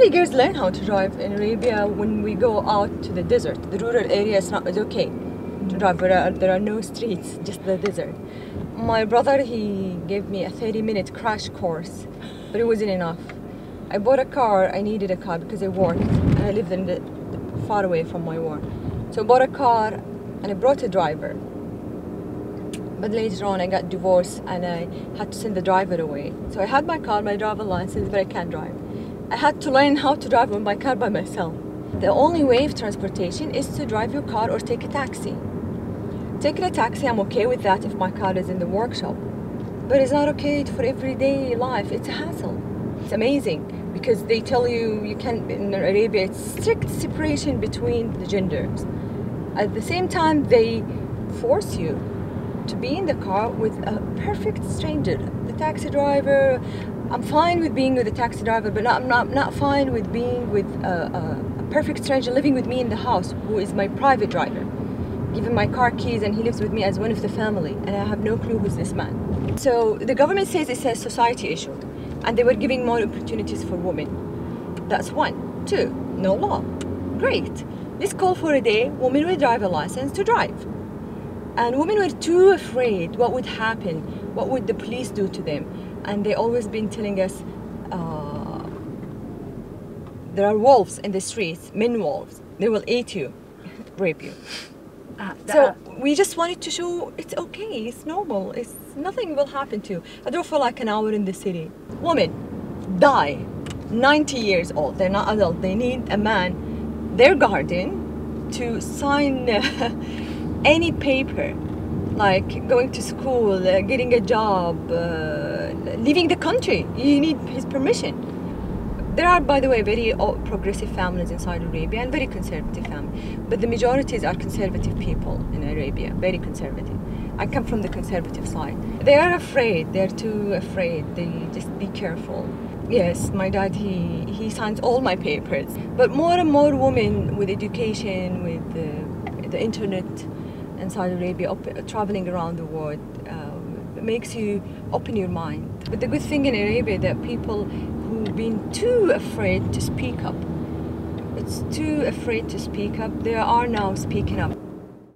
Usually girls learn how to drive in Arabia when we go out to the desert. The rural area is not okay to drive. There are no streets, just the desert. My brother, he gave me a 30-minute crash course, but it wasn't enough. I bought a car. I needed a car because I worked and I lived far away from my work. So I bought a car and I brought a driver. But later on I got divorced and I had to send the driver away. So I had my car, my driver license, but I can't drive. I had to learn how to drive my car by myself. The only way of transportation is to drive your car or take a taxi. Taking a taxi, I'm okay with that if my car is in the workshop. But it's not okay for everyday life. It's a hassle. It's amazing because they tell you can't, in Arabia, it's strict separation between the genders. At the same time, they force you to be in the car with a perfect stranger. The taxi driver, I'm fine with being with a taxi driver, but I'm not fine with being with a perfect stranger living with me in the house who is my private driver. Give him my car keys and he lives with me as one of the family and I have no clue who's this man. So the government says it's a society issue and they were giving more opportunities for women. That's one. Two, no law. Great. Let's call for a day women with driver license to drive. And women were too afraid what would happen, what would the police do to them. And they always been telling us there are wolves in the streets, men wolves. They will eat you, rape you. So we just wanted to show it's okay, it's normal, nothing will happen to you. I drove for like an hour in the city. Women die, 90 years old, they're not adult, they need a man, their guardian, to sign any paper, like going to school, getting a job, leaving the country. You need his permission. There are, by the way, very progressive families in Saudi Arabia and very conservative families, but the majorities are conservative people in Arabia, very conservative. I come from the conservative side. They are afraid, they're too afraid, they just be careful. Yes, my dad, he signs all my papers, but more and more women with education, with the internet in Saudi Arabia, traveling around the world, makes you open your mind. But the good thing in Arabia that people who've been too afraid to speak up, it's too afraid to speak up, they are now speaking up.